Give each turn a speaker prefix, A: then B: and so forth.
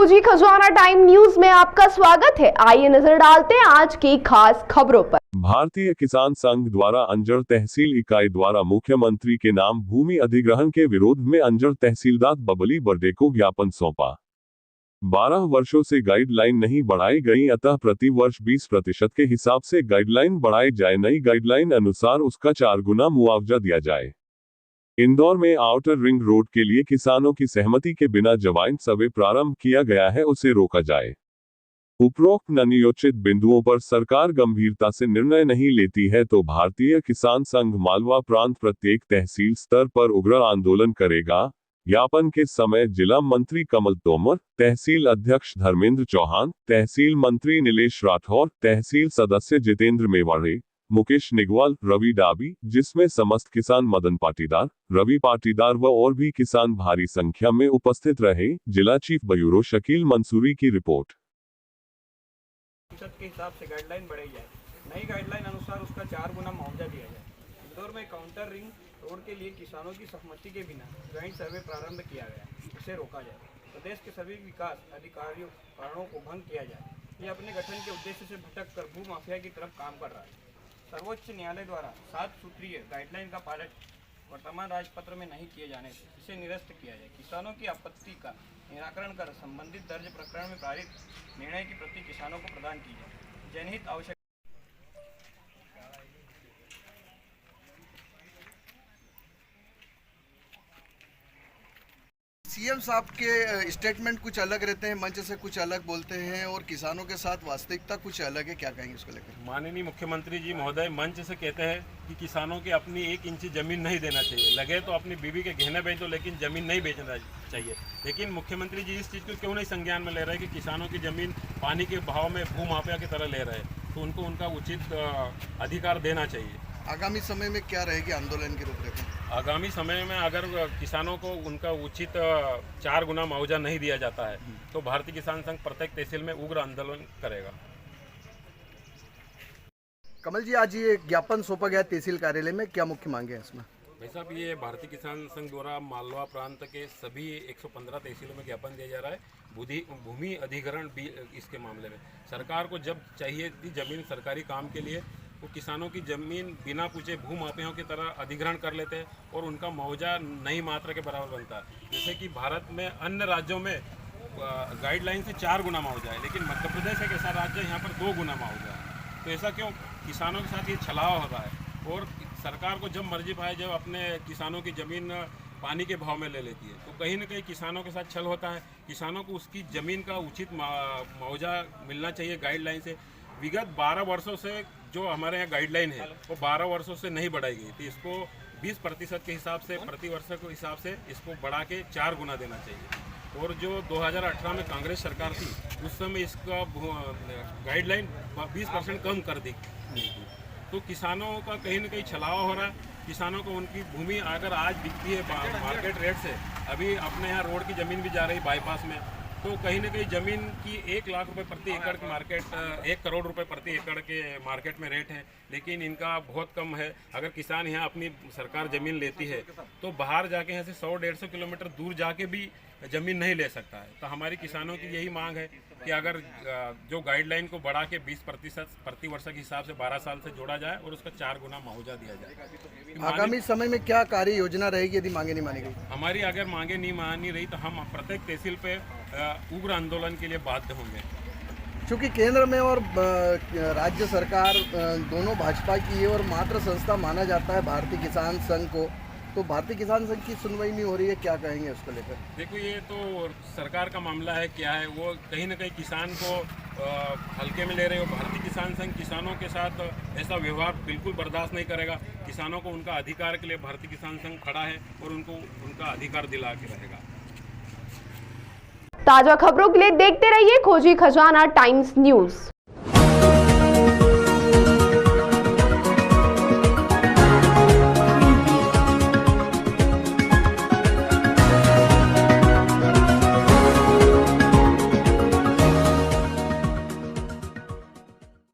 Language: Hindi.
A: खोजी खजाना टाइम न्यूज में आपका स्वागत है। आइए नजर डालते हैं आज की खास खबरों पर।
B: भारतीय किसान संघ द्वारा अंजड़ तहसील इकाई द्वारा मुख्यमंत्री के नाम भूमि अधिग्रहण के विरोध में अंजड़ तहसीलदार बबली बर्डे को ज्ञापन सौंपा। 12 वर्षों से गाइडलाइन नहीं बढ़ाई गई, अतः प्रति वर्ष 20% के हिसाब से गाइडलाइन बढ़ाई जाए। नई गाइडलाइन अनुसार उसका 4 गुना मुआवजा दिया जाए। इंदौर में आउटर रिंग रोड के लिए किसानों की सहमति के बिना जवाइन सर्वे प्रारंभ किया गया है, उसे रोका जाए। उपरोक्त नियोजित बिंदुओं पर सरकार गंभीरता से निर्णय नहीं लेती है तो भारतीय किसान संघ मालवा प्रांत प्रत्येक तहसील स्तर पर उग्र आंदोलन करेगा। ज्ञापन के समय जिला मंत्री कमल तोमर, तहसील अध्यक्ष धर्मेंद्र चौहान, तहसील मंत्री नीलेश राठौर, तहसील सदस्य जितेंद्र मेवाड़े, मुकेश निगवाल, रवि डाबी, जिसमें समस्त किसान मदन पाटीदार, रवि पाटीदार व और भी किसान भारी संख्या में उपस्थित रहे। जिला चीफ ब्यूरो शकील मंसूरी की रिपोर्ट।
C: के हिसाब से गाइडलाइन बढ़ाई जाए। नई गाइडलाइन अनुसार उसका 4 गुना मुआवजा दिया जाए। इंदौर में काउंटर रिंग रोड के लिए किसानों की सहमति के बिना ज्वाइंट सर्वे प्रारंभ किया गया, इसे रोका जाए। प्रदेश के सभी विकास अधिकारियों कारणों को भंग किया जाए। ये अपने गठन के उद्देश्य से भटक कर भू माफिया की तरफ काम कर रहा है। सर्वोच्च न्यायालय द्वारा 7 सूत्रीय गाइडलाइन का पालन वर्तमान राजपत्र में नहीं किए जाने से इसे निरस्त किया जाए। किसानों की आपत्ति का निराकरण कर संबंधित दर्ज प्रकरण में पारित निर्णय की प्रति किसानों को प्रदान की जाए। जनहित आवश्यक
D: सीएम साहब के स्टेटमेंट कुछ अलग रहते हैं, मंच से कुछ अलग बोलते हैं और किसानों के साथ वास्तविकता कुछ अलग है। क्या कहेंगे इसको लेकर?
E: माननीय मुख्यमंत्री जी महोदय मंच से कहते हैं कि किसानों की अपनी 1 इंच जमीन नहीं देना चाहिए, लगे तो अपनी बीवी के गहने बेच दो लेकिन जमीन नहीं बेचना चाहिए। लेकिन मुख्यमंत्री जी इस चीज़ को क्यों नहीं संज्ञान में ले रहे कि किसानों की जमीन पानी के बहाव में भू माफिया की तरह ले रहे हैं, तो उनको उनका उचित अधिकार देना चाहिए।
D: आगामी समय में क्या रहेगी आंदोलन की रूपरेखा?
E: आगामी समय में अगर किसानों को उनका उचित 4 गुना मुआवजा नहीं दिया जाता है तो भारतीय किसान संघ प्रत्येक तहसील में उग्र आंदोलन करेगा।
D: कमल जी, आज ये ज्ञापन सौंपा गया तहसील कार्यालय में, क्या मुख्य मांगे हैं इसमें?
E: भाई साहब, ये भारतीय किसान संघ द्वारा मालवा प्रांत के सभी 115 तहसीलों में ज्ञापन दिया जा रहा है भूमि अधिग्रहण भी इसके मामले में। सरकार को जब चाहिए थी जमीन सरकारी काम के लिए, वो किसानों की जमीन बिना पूछे भू माफियाओं की तरह अधिग्रहण कर लेते हैं और उनका मुआवजा नई मात्रा के बराबर बनता है। जैसे कि भारत में अन्य राज्यों में गाइडलाइन से 4 गुना मुआवजा है, लेकिन मध्य प्रदेश एक ऐसा राज्य है यहाँ पर 2 गुना मुआवजा है। तो ऐसा क्यों? किसानों के साथ ये छलावा हो रहा है और सरकार को जब मर्जी पाए जब अपने किसानों की ज़मीन पानी के भाव में ले लेती है, तो कहीं ना कहीं किसानों के साथ छल होता है। किसानों को उसकी ज़मीन का उचित मुआवजा मिलना चाहिए गाइडलाइन से। विगत 12 वर्षों से जो हमारे यहाँ गाइडलाइन है वो 12 वर्षों से नहीं बढ़ाई गई थी। इसको 20% के हिसाब से प्रति वर्ष के हिसाब से इसको बढ़ा के 4 गुना देना चाहिए। और जो 2018 में कांग्रेस सरकार थी उस समय इसका गाइडलाइन 20% कम कर दी थी। तो किसानों का कहीं ना कहीं छलावा हो रहा है। किसानों को उनकी भूमि अगर आज बिकती है मार्केट रेट से, अभी अपने यहाँ रोड की ज़मीन भी जा रही बाईपास में, तो कहीं ना कहीं ज़मीन की 1 लाख रुपए प्रति एकड़ की मार्केट 1 करोड़ रुपए प्रति एकड़ के मार्केट में रेट है, लेकिन इनका बहुत कम है। अगर किसान यहाँ अपनी सरकार ज़मीन लेती है तो बाहर जाके यहाँ से 100-150 किलोमीटर दूर जाके भी ज़मीन नहीं ले सकता है। तो हमारी किसानों की यही मांग है कि अगर जो गाइडलाइन को बढ़ा के 20% प्रति वर्ष के हिसाब से 12 साल से जोड़ा जाए और उसका 4 गुना मुआवजा दिया जाए।
D: आगामी समय में क्या कार्य योजना रहेगी यदि मांगे नहीं मानी गई?
E: हमारी अगर मांगे नहीं मानी रही तो हम प्रत्येक तहसील पे उग्र आंदोलन के लिए बाध्य होंगे।
D: चूँकि केंद्र में और राज्य सरकार दोनों भाजपा की है और मात्र संस्था माना जाता है भारतीय किसान संघ को, तो भारतीय किसान संघ की सुनवाई नहीं हो रही है, क्या कहेंगे उसको लेकर?
E: देखो, ये तो सरकार का मामला है। क्या है वो कहीं ना कहीं किसान को हल्के में ले रहे हो। भारतीय किसान संघ किसानों के साथ ऐसा व्यवहार बिल्कुल बर्दाश्त नहीं करेगा। किसानों को उनका अधिकार के लिए भारतीय किसान संघ खड़ा है और उनको उनका अधिकार दिला के रहेगा।
A: ताजा खबरों के लिए देखते रहिए खोजी खजाना टाइम्स न्यूज।